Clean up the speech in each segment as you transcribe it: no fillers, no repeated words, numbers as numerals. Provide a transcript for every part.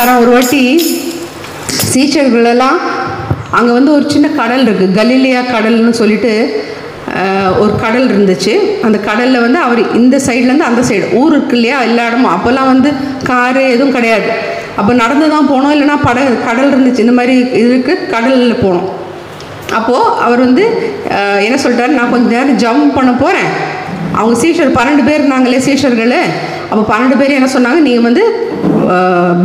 சொன்னாராம், ஒரு வாட்டி சீஷர்களெல்லாம் அங்கே வந்து ஒரு சின்ன கடல் இருக்குது, கலிலியா கடல்னு சொல்லிட்டு ஒரு கடல் இருந்துச்சு. அந்த கடலில் வந்து அவர் இந்த சைட்லேருந்து அந்த சைடு ஊர் இருக்கு இல்லையா, எல்லா இடமும் அப்போல்லாம் வந்து காரு எதுவும் கிடையாது. அப்போ நடந்து தான் போனோம், இல்லைனா கடல் இருந்துச்சு. இந்த மாதிரி இதுக்கு கடலில் போனோம். அப்போது அவர் வந்து என்ன சொல்லிட்டாரு, நான் கொஞ்சம் நேரம் ஜம்ப் பண்ண போகிறேன். அவங்க சீஷர் 12 பேர் இருந்தாங்களே சீஷர்கள். அப்போ 12 பேர் என்ன சொன்னாங்க, நீங்கள் வந்து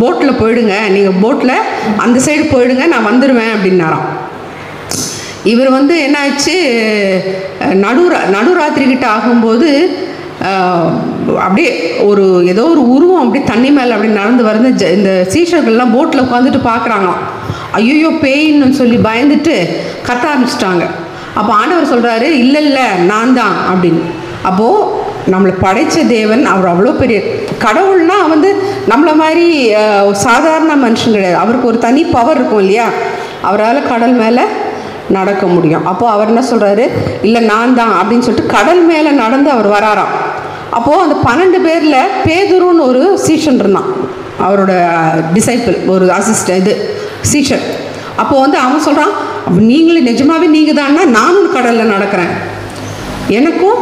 போட்டில் போயிடுங்க, நீங்கள் போட்டில் அந்த சைடு போயிடுங்க, நான் வந்துடுவேன் அப்படின்னாராம். இவர் வந்து என்ன ஆச்சு, நடுராத்திரிக்கிட்ட ஆகும்போது அப்படியே ஏதோ ஒரு உருவம் அப்படியே தண்ணி மேலே அப்படி நடந்து வருது. இந்த சீஷர்கள்லாம் போட்டில் உட்காந்துட்டு பார்க்குறாங்களாம். ஐயோ பேயின்னு சொல்லி பயந்துட்டு கத்த ஆரம்பிச்சிட்டாங்க. அப்போ ஆண்டவர் சொல்கிறாரு, இல்லை இல்லை நான் தான் அப்படின்னு. அப்போது நம்மளை படைத்த தேவன் அவர் அவ்வளோ பெரிய கடவுள்னா வந்து நம்மளை மாதிரி சாதாரண மனுஷன் கிடையாது. அவருக்கு ஒரு தனி பவர் இருக்கும் இல்லையா, அவரால் கடல் மேலே நடக்க முடியும். அப்போது அவர் என்ன சொல்கிறாரு, இல்லை நான் தான் அப்படின்னு சொல்லிட்டு கடல் மேலே நடந்து அவர் வராராம். அப்போது அந்த 12 பேரில் பேதுருன்னு ஒரு சீஷன் இருந்தான், அவரோட டிசைப்பிள், ஒரு சீஷன். அப்போது வந்து அவன் சொல்கிறான், நீங்களே நிஜமாவே நீங்கள் தான்னா நானும் கடலில் நடக்கிறேன், எனக்கும்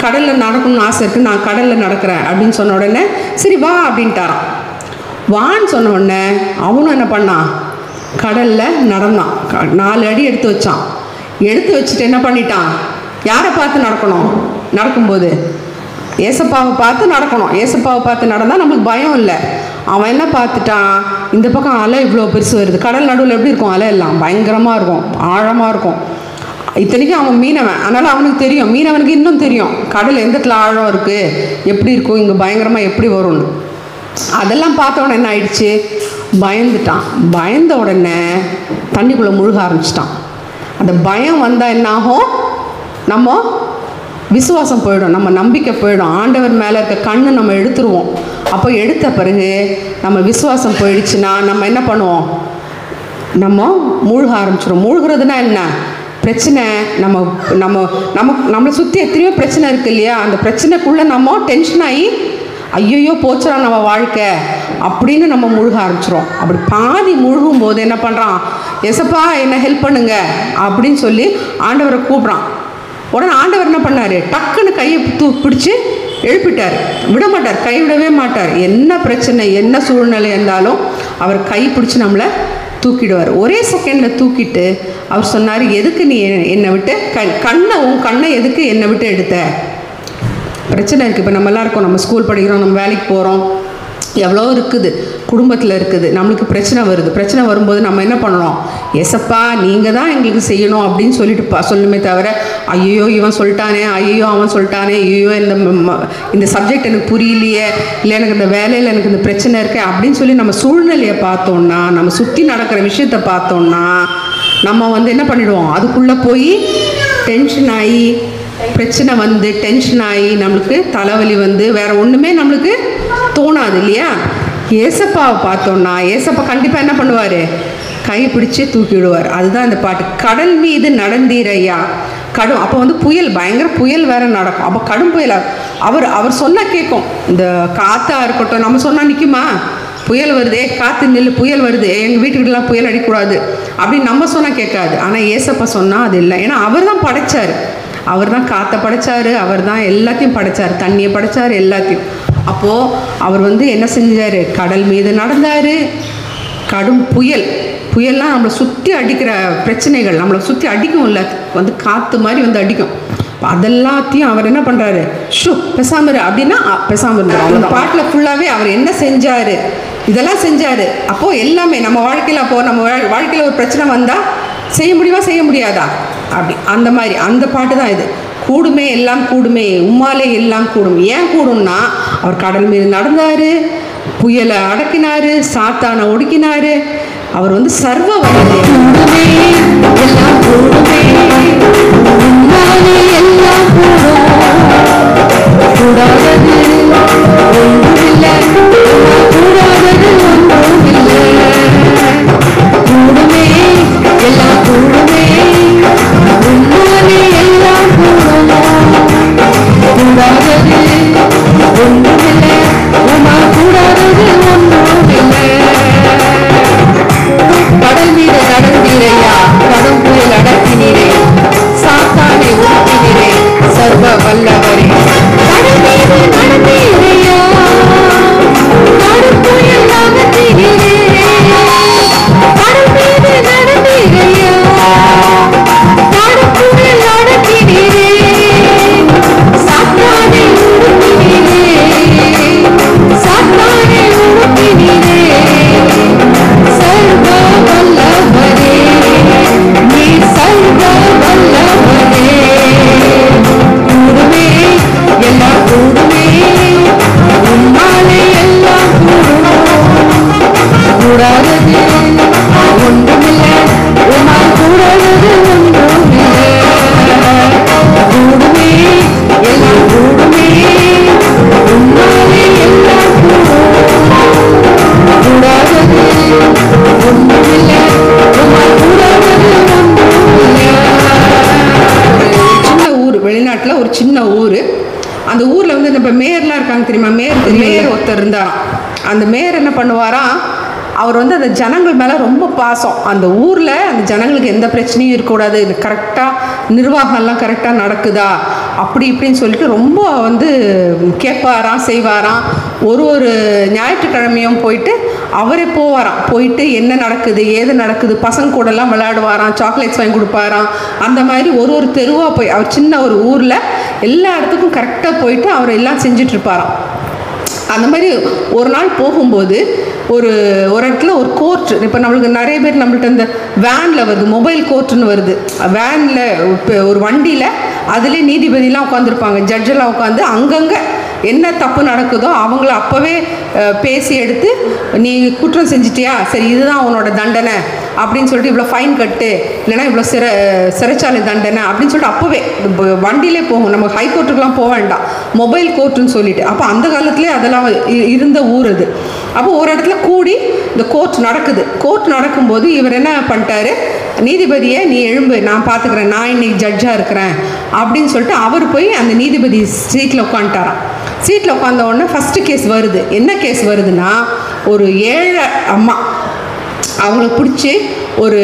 கடலில் நடக்கணும்னு ஆசை இருக்குது, நான் கடலில் நடக்கிறேன் அப்படின்னு சொன்ன உடனே சரி வா அப்படின்ட்டாரான். வான்னு சொன்ன உடனே அவனும் என்ன பண்ணான், கடலில் நடந்தான். 4 அடி எடுத்து வச்சான். எடுத்து வச்சுட்டு என்ன பண்ணிட்டான், யாரை பார்த்து நடக்கணும், நடக்கும்போது ஏசப்பாவை பார்த்து நடக்கணும். ஏசப்பாவை பார்த்து நடந்தால் நம்மளுக்கு பயம் இல்லை. அவன் என்ன பார்த்துட்டான், இந்த பக்கம் அலை இவ்வளோ பெருசு வருது, கடல் நடுவில் எப்படி இருக்கும், அலை எல்லாம் பயங்கரமாக இருக்கும், ஆழமாக இருக்கும். இத்தனைக்கும் அவன் மீனவன், அதனால் அவனுக்கு தெரியும், மீனவனுக்கு இன்னும் தெரியும் கடல் எந்த இடத்துல ஆழம் இருக்குது, எப்படி இருக்கும், இங்கே பயங்கரமாக எப்படி வரும்னு. அதெல்லாம் பார்த்த உடனே என்ன ஆயிடுச்சு, பயந்துட்டான். பயந்த உடனே தண்ணிக்குள்ளே முழுக ஆரம்பிச்சிட்டான். அந்த பயம் வந்தால் என்ன ஆகும், நம்ம விசுவாசம் போயிடும், நம்ம நம்பிக்கை போயிடும், ஆண்டவர் மேலே இருக்க கண்ணு நம்ம எடுத்துருவோம். அப்போ எடுத்த பிறகு நம்ம விசுவாசம் போயிடுச்சுன்னா நம்ம என்ன பண்ணுவோம், நம்ம மூழ்க ஆரம்பிச்சிடும். மூழ்கிறதுனா என்ன, பிரச்சனை நம்ம நம்ம நம்ம நம்மளை சுற்றி எத்தனையோ பிரச்சனை இருக்குது இல்லையா, அந்த பிரச்சனைக்குள்ளே நம்ம டென்ஷன் ஆகி ஐயோ போச்சுடா நம்ம வாழ்க்கை அப்படின்னு நம்ம முழுக ஆரம்பிச்சிடும். அப்படி பாதி முழுகும் போது என்ன பண்ணுறான், எசப்பா என்ன ஹெல்ப் பண்ணுங்க அப்படின்னு சொல்லி ஆண்டவரை கூப்பிட்றான். உடனே ஆண்டவர் என்ன பண்ணார், டக்குன்னு கையை பிடிச்சி எழுப்பிட்டார், விட மாட்டார், கை விடவே மாட்டார். என்ன பிரச்சனை என்ன சூழ்நிலை இருந்தாலும் அவர் கை பிடிச்சி நம்மளை தூக்கிடுவார். ஒரே செகண்டில் தூக்கிட்டு அவர் சொன்னார், எதுக்கு நீ என்னை விட்டு உன் கண்ணை எதுக்கு என்னை விட்டு எடுத்த, பிரச்சனை இருக்குது. இப்போ நம்ம எல்லாம் இருக்கோம், நம்ம ஸ்கூல் படிக்கிறோம், நம்ம வேலைக்கு போகிறோம், எவ்வளோ இருக்குது, குடும்பத்தில் இருக்குது, நம்மளுக்கு பிரச்சனை வருது. பிரச்சனை வரும்போது நம்ம என்ன பண்ணணும், எசப்பா நீங்கள் தான் எங்களுக்கு செய்யணும் அப்படின்னு சொல்லிட்டு சொல்லுமே தவிர ஐயோ இவன் சொல்லிட்டானே, ஐயோ அவன் சொல்லிட்டானே, ஐயோ இந்த சப்ஜெக்ட் எனக்கு புரியலையே, இல்லை எனக்கு இந்த வேலையில் எனக்கு இந்த பிரச்சனை இருக்கே அப்படின்னு சொல்லி நம்ம சூழ்நிலையை பார்த்தோன்னா, நம்ம சுற்றி நடக்கிற விஷயத்தை பார்த்தோன்னா நம்ம வந்து என்ன பண்ணிடுவோம், அதுக்குள்ளே போய் டென்ஷன் ஆகி பிரச்சனை வந்து டென்ஷன் ஆகி நம்மளுக்கு தலைவலி வந்து வேறு ஒன்றுமே நம்மளுக்கு தோணாது இல்லையா. ஏசப்பாவை பார்த்தோன்னா ஏசப்பா கண்டிப்பாக என்ன பண்ணுவார், கை பிடிச்சி தூக்கி விடுவார். அதுதான் இந்த பாட்டு, கடல் மீது நடந்தீரையா. அப்போ வந்து புயல், பயங்கர புயல் வேறு நடக்கும். அப்போ கடும் புயல் அவர் சொன்னால் கேட்கும். இந்த காற்றா இருக்கட்டும், நம்ம சொன்னால் நிற்குமா, புயல் வருதே காற்று நில்லு, புயல் வருது, எங்கள் வீட்டுக்கிட்டலாம் புயல் அடிக்கூடாது அப்படின்னு நம்ம சொன்னால் கேட்காது. ஆனால் ஏசப்பா சொன்னால் அது இல்லை, ஏன்னா அவர் தான் படைச்சார், அவர் தான் காற்றை படைச்சார், அவர் தான் எல்லாத்தையும் படைச்சார், தண்ணியை படைச்சார், எல்லாத்தையும். அப்போது அவர் வந்து என்ன செஞ்சார், கடல் மீது நடந்தார். கடும் புயல்லாம் நம்மளை சுற்றி அடிக்கிற பிரச்சனைகள் நம்மளை சுற்றி அடிக்கும் இல்லை, வந்து காற்று மாதிரி வந்து அடிக்கும். அதெல்லாத்தையும் அவர் என்ன பண்ணுறாரு, பெசாமரு அப்படின்னா பெசாமர் இருந்தார். அந்த பாட்டில் ஃபுல்லாகவே அவர் என்ன செஞ்சார், இதெல்லாம் செஞ்சார். அப்போது எல்லாமே நம்ம வாழ்க்கையில், அப்போது நம்ம வாழ்க்கையில் ஒரு பிரச்சனை வந்தால் செய்ய முடியுமா செய்ய முடியாதா அப்படி அந்த மாதிரி அந்த பாட்டு தான் இது. கூடுமே எல்லாம் கூடுமே, உம்மாலே எல்லாம் கூடும். ஏன் கூடும்னா அவர் கடல் மீது நடந்தார், புயலை அடக்கினார், சாத்தானை ஒடுக்கினார். அவர் வந்து சர்வ வல்லமை. எல்லாம் கூடுமே, உம்மாலே எல்லாம் கூடும், கூடாதது ஒன்றுமில்லை, கூடாதது ஒன்றுமில்லை. கூடுமே எல்லாம் கூடுமே, உம்மாலே எல்லாம் கூடும், கூடாதது ஒன்றுமில்லை, உம்மா கூடாதது ஒன்றுமில்லை. தமிழ்நாட்டில் ஒரு சின்ன ஊர். அந்த ஊரில் வந்து நம்ம மேயர்லாம் இருக்காங்க தெரியுமா, மேயர் ஒருத்தர் இருந்தாராம். அந்த மேயர் என்ன பண்ணுவாராம், அவர் வந்து அந்த ஜனங்கள் மேலே ரொம்ப பாசம். அந்த ஊரில் அந்த ஜனங்களுக்கு எந்த பிரச்சனையும் இருக்கக்கூடாது, இது கரெக்டாக நிர்வாகம்லாம் கரெக்டாக நடக்குதா அப்படி இப்படின்னு சொல்லிட்டு ரொம்ப வந்து கேட்பாராம், செய்வாராம். ஒரு ஞாயிற்றுக்கிழமையும் போயிட்டு அவரே போவாராம். போயிட்டு என்ன நடக்குது ஏது நடக்குது, பசங்க கூடலாம் விளையாடுவாராம், சாக்லேட்ஸ் வாங்கி கொடுப்பாராம். அந்த மாதிரி ஒரு தெருவாக போய் அவர் சின்ன ஒரு ஊரில் எல்லா இடத்துக்கும் கரெக்டாக போயிட்டு அவர் எல்லாம் செஞ்சிட்ருப்பாராம். அந்த மாதிரி ஒரு நாள் போகும்போது ஒரு இடத்துல ஒரு கோர்ட், இப்போ நம்மளுக்கு நிறைய பேர் நம்மள்ட்ட இந்த வேனில் வருது, மொபைல் கோர்ட்டுன்னு வருது. வேனில் இப்போ ஒரு வண்டியில் அதுலேயே நீதிபதியெலாம் உட்காந்துருப்பாங்க, ஜட்ஜெல்லாம் உட்காந்து அங்கங்கே என்ன தப்பு நடக்குதோ அவங்கள அப்போவே பேசி எடுத்து, நீ குற்றம் செஞ்சிட்டியா, சரி இதுதான் உன்னோட தண்டனை அப்படின்னு சொல்லிட்டு இவ்வளோ ஃபைன் கட்டு, இல்லைனா இவ்வளோ சிறைச்சாலை தண்டனை அப்படின்னு சொல்லிட்டு அப்போவே வண்டியிலே போகும். நம்ம ஹைகோர்ட்டுக்கெலாம் போக வேண்டாம், மொபைல் கோர்ட்டுன்னு சொல்லிட்டு. அப்போ அந்த காலத்துலேயே அதெல்லாம் இருந்த ஊர் அது. அப்போ ஒரு இடத்துல கூடி இந்த கோர்ட் நடக்குது. கோர்ட் நடக்கும்போது இவர் என்ன பண்ணிட்டாரு, நீதிபதியை நீ எழும்பு, நான் பார்த்துக்கிறேன், நான் இன்னைக்கு ஜட்ஜாக இருக்கிறேன் அப்படின்னு சொல்லிட்டு அவர் போய் அந்த நீதிபதி சீட்டில் உட்காந்துட்டாராம். சீட்டில் உட்காந்த உடனே ஃபஸ்ட்டு கேஸ் வருது. என்ன கேஸ் வருதுன்னா, ஒரு ஏழை அம்மா, அவங்களுக்கு பிடிச்சி ஒரு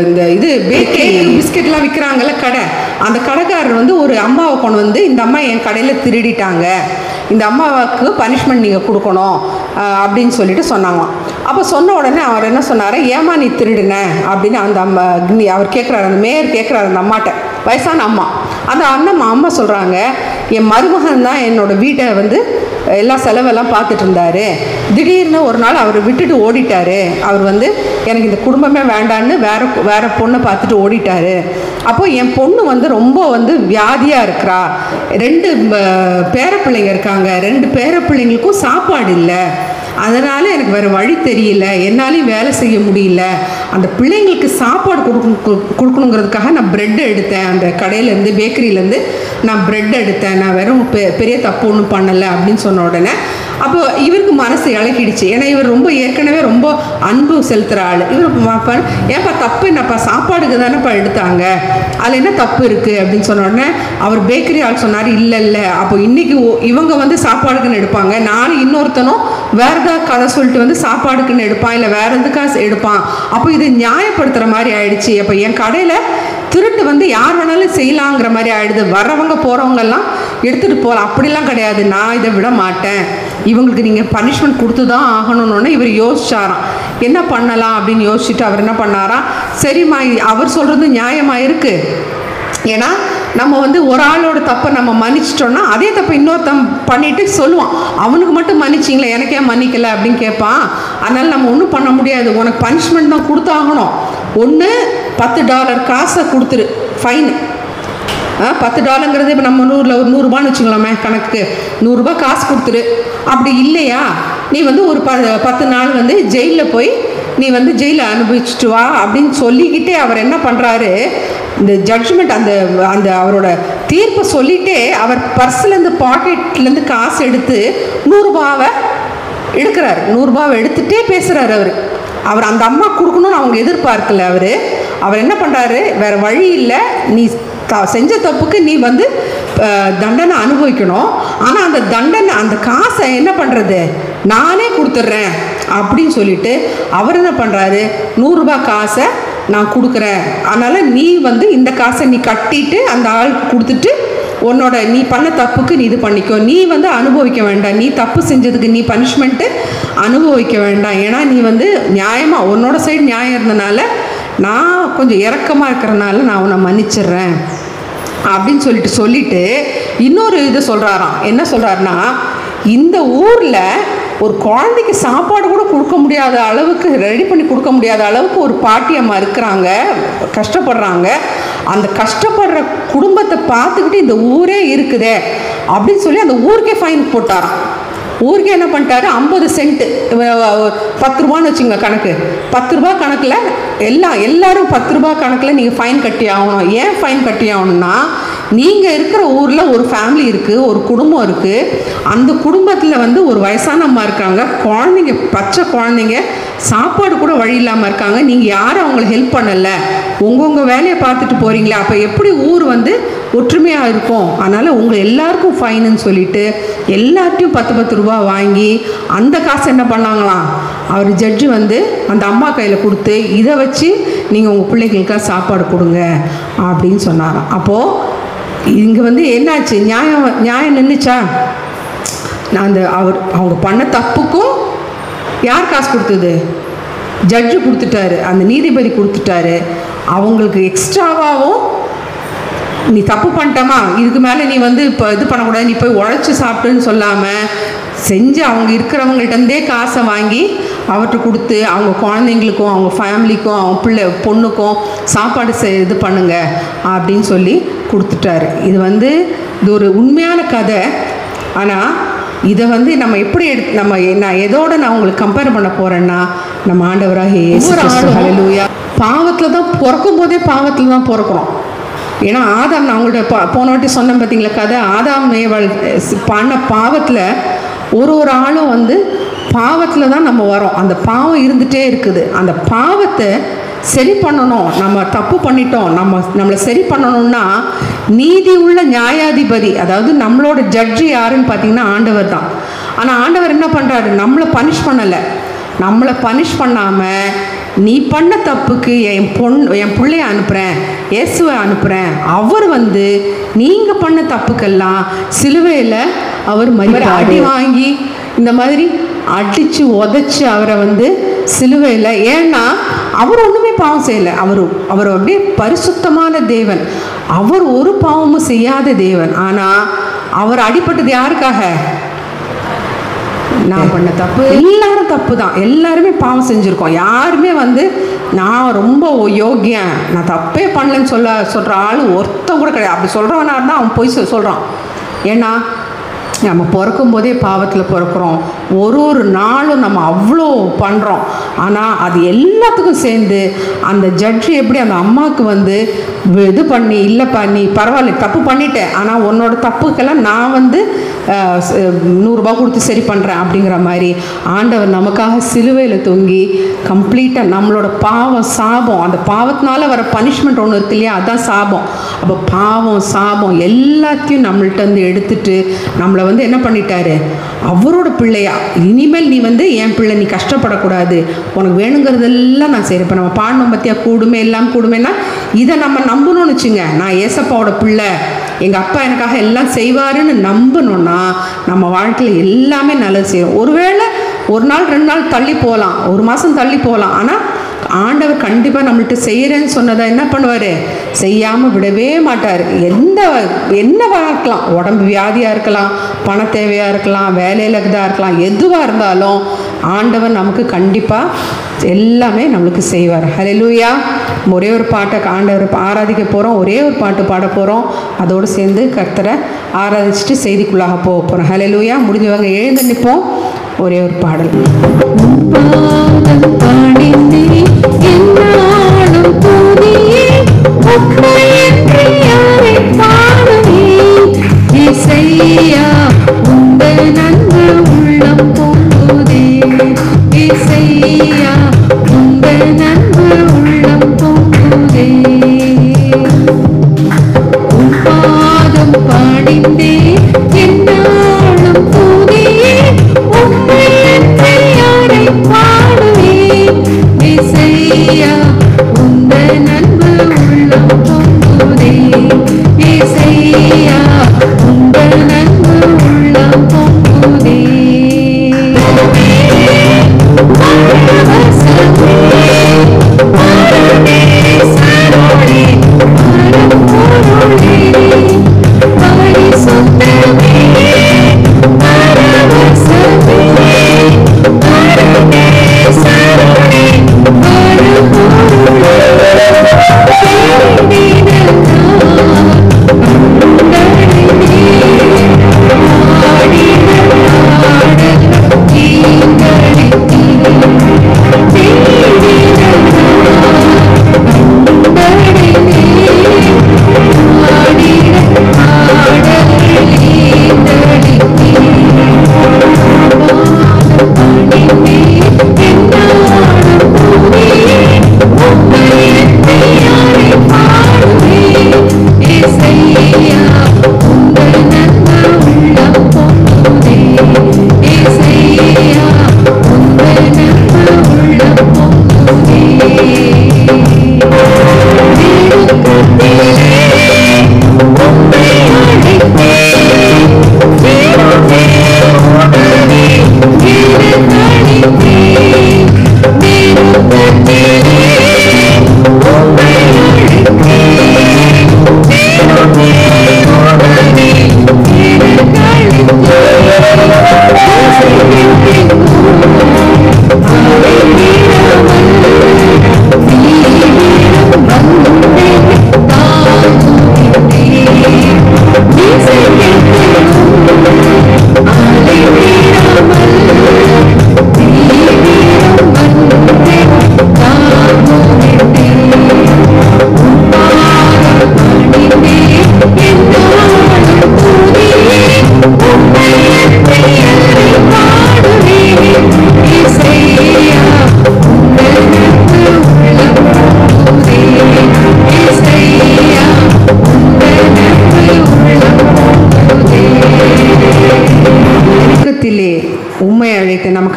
இந்த இது பேக்கரி பிஸ்கெட்லாம் விற்கிறாங்கல்ல கடை, அந்த கடைக்காரர் வந்து ஒரு அம்மாவை கொண்டு வந்து, இந்த அம்மா என் கடையில் திருடிட்டாங்க, இந்த அம்மாவுக்கு பனிஷ்மெண்ட் நீங்கள் கொடுக்கணும் அப்படின்னு சொல்லிட்டு சொன்னாங்களாம். அப்போ சொன்ன உடனே அவர் என்ன சொன்னார், ஏமா நீ திருடுன அப்படின்னு அந்த அம்மா அவர் கேட்குறாரு, அந்த மேயர் கேட்குறாரு அந்த அம்மாட்ட, வயசான அம்மா. அந்த அம்மா சொல்கிறாங்க, என் மருமகன் தான் என்னோடய வீட்டை வந்து எல்லா செலவெல்லாம் பார்த்துட்டு இருந்தார், திடீர்னு ஒரு நாள் அவர் விட்டுட்டு ஓடிட்டார். அவர் வந்து எனக்கு இந்த குடும்பமே வேண்டான்னு வேற பொண்ணை பார்த்துட்டு ஓடிட்டார். அப்போது என் பொண்ணு வந்து ரொம்ப வந்து வியாதியாக இருக்கிறா, 2 பேரப்பிள்ளைங்க இருக்காங்க, 2 பேரப்பிள்ளைங்களுக்கும் சாப்பாடு இல்லை, அதனால் எனக்கு வேறு வழி தெரியல, என்னாலையும் வேலை செய்ய முடியல, அந்த பிள்ளைங்களுக்கு சாப்பாடு கொடுக்கணுங்கிறதுக்காக நான் ப்ரெட் எடுத்தேன், அந்த கடையிலேருந்து பேக்கரியிலேருந்து நான் ப்ரெட் எடுத்தேன், நான் வெறும் பெரிய தப்பு ஒன்றும் பண்ணலை அப்படின்னு சொன்ன உடனே அப்போ இவருக்கு மனசு இலக்கிடுச்சு. ஏன்னா இவர் ரொம்ப ஏற்கனவே ரொம்ப அன்பு செலுத்துகிற ஆள். இவர் ஏன்ப்பா தப்பு என்னப்பா, சாப்பாடுக்கு தானேப்பா எடுத்தாங்க, அதில் என்ன தப்பு இருக்குது அப்படின்னு சொன்ன உடனே அவர் பேக்கரி ஆள் சொன்னார், இல்லை அப்போ இன்றைக்கி இவங்க வந்து சாப்பாடுக்குன்னு எடுப்பாங்க, நானும் இன்னொருத்தனும் வேறு ஏதாவது கதை சொல்லிட்டு வந்து சாப்பாடுக்குன்னு எடுப்பான், இல்லை வேறு எதுக்காக எடுப்பான், அப்போ இது நியாயப்படுத்துகிற மாதிரி ஆயிடுச்சு. அப்போ என் கடையில் திருட்டு வந்து யார் வேணாலும் செய்யலாங்கிற மாதிரி ஆகிடுது, வர்றவங்க போகிறவங்கெல்லாம் எடுத்துகிட்டு போகலாம், அப்படிலாம் கிடையாது, நான் இதை விட மாட்டேன், இவங்களுக்கு நீங்கள் பனிஷ்மெண்ட் கொடுத்து தான் ஆகணும்னு இவர் யோசிச்சாராம். என்ன பண்ணலாம் அப்படின்னு யோசிச்சுட்டு அவர் என்ன பண்ணாராம், சரிம்மா அவர் சொல்கிறது நியாயமாக இருக்குது, ஏன்னா நம்ம வந்து ஒரு ஆளோட தப்பை நம்ம மன்னிச்சிட்டோன்னா அதே தப்பை இன்னொருத்தன் பண்ணிட்டு சொல்லுவான், அவனுக்கு மட்டும் மன்னிச்சிங்களே எனக்கே மன்னிக்கலை அப்படின்னு கேட்பான். அதனால் நம்ம ஒன்றும் பண்ண முடியாது, உனக்கு பனிஷ்மெண்ட் தான் கொடுத்தாகணும், ஒன்று $10 காசை கொடுத்துரு ஃபைனு, $10ங்கிறது இப்போ நம்ம ஊரில் ஒரு 100 ரூபான்னு வச்சுக்கலாமே கணக்கு, 100 ரூபா காசு கொடுத்துரு. அப்படி இல்லையா நீ வந்து ஒரு 10 நாள் வந்து ஜெயிலில் போய் நீ வந்து ஜெயிலில் அனுபவிச்சுட்டு வா அப்படின்னு சொல்லிக்கிட்டே அவர் என்ன பண்ணுறாரு, இந்த ஜட்ஜ்மெண்ட் அந்த அவரோட தீர்ப்பை சொல்லிகிட்டே அவர் பர்ஸ்லேருந்து பாக்கெட்லேருந்து காசு எடுத்து 100 ரூபாவை எடுக்கிறார். 100 ரூபாவை எடுத்துகிட்டே பேசுகிறார் அவர் அந்த அம்மா கொடுக்கணும்னு அவங்க எதிர்பார்க்கல. அவர் என்ன பண்ணுறாரு, வேறு வழி இல்லை, நீ செஞ்ச தப்புக்கு நீ வந்து தண்டனை அனுபவிக்கணும், ஆனால் அந்த தண்டனை அந்த காசை என்ன பண்ணுறது, நானே கொடுத்துட்றேன் அப்படின்னு சொல்லிட்டு அவர் என்ன பண்ணுறாரு, 100 ரூபாய் காசை நான் கொடுக்குறேன், அதனால் நீ வந்து இந்த காசை நீ கட்டிட்டு அந்த ஆளுக்கு கொடுத்துட்டு உன்னோட நீ பண்ண தப்புக்கு நீ இது பண்ணிக்கோ, நீ வந்து அனுபவிக்க வேண்டாம், நீ தப்பு செஞ்சதுக்கு நீ பனிஷ்மெண்ட்டு அனுபவிக்க வேண்டாம், ஏன்னா நீ வந்து நியாயமாக உன்னோட சைடு நியாயம் இருந்தனால நான் கொஞ்சம் இறக்கமாக இருக்கிறனால நான் உன்னை மன்னிச்சிடுறேன் அப்படின்னு சொல்லிட்டு இன்னொரு இது சொல்கிறாராம். என்ன சொல்கிறாருன்னா, இந்த ஊரில் ஒரு குழந்தைக்கு சாப்பாடு கூட கொடுக்க முடியாத அளவுக்கு, ரெடி பண்ணி கொடுக்க முடியாத அளவுக்கு ஒரு பாட்டியம்மா இருக்கிறாங்க, கஷ்டப்படுறாங்க, அந்த கஷ்டப்படுற குடும்பத்தை பார்த்துக்கிட்டு இந்த ஊரே இருக்குதே அப்படின்னு சொல்லி அந்த ஊருக்கே ஃபைன் போட்டாராம். ஊருக்கே என்ன பண்ணிட்டாரு, 50 சென்ட்டு, 10 ரூபான்னு வச்சுங்க கணக்கு, 10 ரூபா கணக்கில் எல்லாரும் 10 ரூபா கணக்கில் நீங்கள் ஃபைன் கட்டி ஆகணும். ஏன் ஃபைன் கட்டி ஆகணும்னா, நீங்கள் இருக்கிற ஊரில் ஒரு ஃபேமிலி இருக்குது, ஒரு குடும்பம் இருக்குது, அந்த குடும்பத்தில் வந்து ஒரு வயசான அம்மா இருக்காங்க, குழந்தைங்க, பச்சை குழந்தைங்க, சாப்பாடு கூட வழி இல்லாமல் இருக்காங்க, நீங்கள் யாரும் அவங்களை ஹெல்ப் பண்ணலை, உங்கள் வேலையை பார்த்துட்டு போகிறீங்களே, அப்போ எப்படி ஊர் வந்து ஒற்றுமையாக இருக்கும், அதனால் உங்கள் எல்லாருக்கும் ஃபைனுன்னு சொல்லிட்டு எல்லாத்தையும் 10 ரூபா வாங்கி அந்த காசை என்ன பண்ணாங்களாம், அவர் ஜட்ஜு வந்து அந்த அம்மா கையில் கொடுத்து இதை வச்சு நீங்கள் உங்கள் பிள்ளைகளுக்கெல்லாம் சாப்பாடு கொடுங்க அப்படின்னு சொன்னாராம். அப்போது இங்கே வந்து என்னாச்சு, நியாயம் நின்றுச்சா? நான் அவங்க பண்ண தப்புக்கும் யார் காசு கொடுத்தது? ஜட்ஜு கொடுத்துட்டாரு, அந்த நீதிபதி கொடுத்துட்டாரு. அவங்களுக்கு எக்ஸ்ட்ராவாகவும் நீ தப்பு பண்ணிட்டமா, இதுக்கு மேலே நீ வந்து இப்போ இது பண்ணக்கூடாது, நீ போய் உழைச்சி சாப்பிட்டுன்னு சொல்லாமல் செஞ்சு அவங்க இருக்கிறவங்கள்ட்டே காசை வாங்கி அவர்கிட்ட கொடுத்து அவங்க குழந்தைங்களுக்கும் அவங்க ஃபேமிலிக்கும் அவங்க பொண்ணுக்கும் சாப்பாடு இது பண்ணுங்க அப்படின்னு சொல்லி கொடுத்துட்டாரு. இது வந்து இது ஒரு உண்மையான கதை. ஆனால் இதை வந்து நம்ம எப்படி நான் எதோட நான் உங்களுக்கு கம்பேர் பண்ண போகிறேன்னா, நம்ம ஆண்டவராக இயேசு கிறிஸ்து, ஹல்லேலூயா, பாவத்தில் தான் பிறக்கும் போதே பாவத்தில் தான் பிறக்கிறோம். ஏன்னா ஆதாம், நான் உங்கள்கிட்ட போன வாட்டி சொன்னேன் பார்த்தீங்களா கதை, ஆதாம் ஏவாள் பண்ண பாவத்தில் ஒரு ஆளும் வந்து பாவத்தில் தான் நம்ம வரோம். அந்த பாவம் இருந்துகிட்டே இருக்குது. அந்த பாவத்தை சரி பண்ணணும். நம்ம தப்பு பண்ணிட்டோம், நம்மளை சரி பண்ணணும்னா நீதி உள்ள நியாயாதிபதி, அதாவது நம்மளோட ஜட்ஜு யாருன்னு பார்த்தீங்கன்னா ஆண்டவர் தான். ஆனால் ஆண்டவர் என்ன பண்ணுறாரு, நம்மளை பனிஷ் பண்ணலை. நம்மளை பனிஷ் பண்ணாமல் நீ பண்ண தப்புக்கு என் பிள்ளைய அனுப்புகிறேன், இயேசுவை அனுப்புகிறேன், அவர் வந்து நீங்கள் பண்ண தப்புக்கெல்லாம் சிலுவையில் அவர் அடி வாங்கி இந்த மாதிரி அடித்து உதச்சி அவரை வந்து சிலுவையில், ஏன்னா அவர் ஒன்றுமே பாவம் செய்யலை. அவர் அப்படியே பரிசுத்தமான தேவன், அவர் ஒரு பாவமும் செய்யாத தேவன். ஆனால் அவர் அடிபட்டது யாருக்காக? நான் பண்ண தப்பு, எல்லாரும் தப்பு தான், எல்லாருமே பாவம் செஞ்சுருக்கோம். யாருமே வந்து நான் ரொம்ப யோக்கியன், நான் தப்பே பண்ணலன்னு சொல்கிற ஆள் ஒருத்தன் கூட கிடையாது. அப்படி சொல்கிறவனா இருந்தால் அவன் போய் சொல்கிறான். ஏன்னா நம்ம பிறக்கும் போதே பாவத்தில் பிறக்கிறோம். ஒரு நாளும் நம்ம அவ்வளோ பண்ணுறோம். ஆனால் அது எல்லாத்துக்கும் சேர்ந்து அந்த ஜட்ஜு எப்படி அந்த அம்மாவுக்கு வந்து இது பண்ணி, இல்லைப்பா நீ பரவாயில்ல தப்பு பண்ணிட்டேன், ஆனால் உன்னோட தப்புக்கெல்லாம் நான் வந்து 100 ரூபா கொடுத்து சரி பண்ணுறேன் அப்படிங்கிற மாதிரி ஆண்டவர் நமக்காக சிலுவையில் தொங்கி கம்ப்ளீட்டாக நம்மளோட பாவம் சாபம், அந்த பாவத்தினால வர பனிஷ்மெண்ட் ஒன்று இருக்கு இல்லையா, அதுதான் சாபம். அப்போ பாவம் சாபம் எல்லாத்தையும் நம்மள்ட்ட வந்து எடுத்துட்டு நம்மளை வந்து என்ன பண்ணிட்டாரு, அவரோட பிள்ளையா, இனிமேல் நீ வந்து என் பிள்ளை, நீ கஷ்டப்படக்கூடாது, உனக்கு வேணுங்கிறதெல்லாம் நான் செய்கிறேன். இப்போ நம்ம பாடணும் பற்றியா, கூடுமே எல்லாம் கூடுமேனா இதை நம்ம நம்பணும்னு வச்சுங்க. நான் ஏசப்பாவோட பிள்ளை, எங்கள் அப்பா எனக்காக எல்லாம் செய்வாருன்னு நம்பணும்னா நம்ம வாழ்க்கையில் எல்லாமே நல்லது செய்யும். ஒருவேளை 1 நாள் 2 நாள் தள்ளி போகலாம், 1 மாதம் தள்ளி போகலாம், ஆனால் ஆண்டவர் கண்டிப்பாக நம்மள்கிட்ட செய்கிறேன்னு சொன்னதை என்ன பண்ணுவார், செய்யாமல் விடவே மாட்டார். என்னவாக இருக்கலாம், உடம்பு வியாதியாக இருக்கலாம், பண தேவையாக இருக்கலாம், வேலையில் இதாக இருக்கலாம், எதுவாக இருந்தாலும் ஆண்டவர் நமக்கு கண்டிப்பாக எல்லாமே நம்மளுக்கு செய்வார். ஹல்லேலூயா. ஒரே ஒரு பாட்டை ஆண்டவர் ஆராதிக்க போகிறோம், ஒரே ஒரு பாட்டு பாட போகிறோம். அதோடு சேர்ந்து கர்த்தரை ஆராதிச்சுட்டு செய்திக்குள்ளாக போக போகிறோம். ஹல்லேலூயா. முடிஞ்சவங்க எழுந்து நிற்போம். ஒரே ஒரு பாடல். Sarone,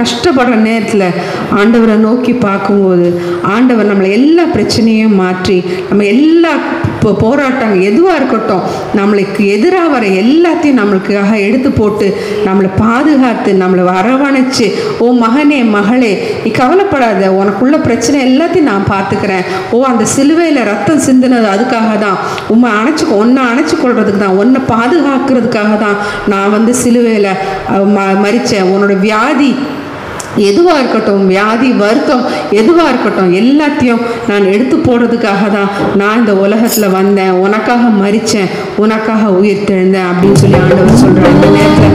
கஷ்டப்படுற நேரத்தில் ஆண்டவரை நோக்கி பார்க்கும்போது ஆண்டவர் நம்மளை எல்லா பிரச்சனையும் மாற்றி நம்ம எல்லா போராட்டங்கள் எதுவாக இருக்கட்டும் நம்மளுக்கு எதிராக வர எல்லாத்தையும் நம்மளுக்காக எடுத்து போட்டு நம்மளை பாதுகாத்து நம்மளை அரவணைச்சு, ஓ மகனே மகளே நீ கவலைப்படாத, உனக்குள்ள பிரச்சனை எல்லாத்தையும் நான் பார்த்துக்கிறேன். ஓ அந்த சிலுவையில் ரத்தம் சிந்தினது அதுக்காக தான், உன்னை அணைச்சி கொள்றதுக்கு தான், உன்னை பாதுகாக்கிறதுக்காக தான் நான் சிலுவையில் மரித்தேன். உன்னோட வியாதி எதுவாக இருக்கட்டும், வியாதி வருத்தம் எதுவாக இருக்கட்டும், எல்லாத்தையும் நான் எடுத்து போடுறதுக்காக தான் நான் இந்த உலகத்தில் வந்தேன், உனக்காக மரித்தேன், உனக்காக உயிர் தெழுந்தேன் அப்படின்னு சொல்லி ஆண்டவர் சொல்கிறார். இந்த நேரத்தில்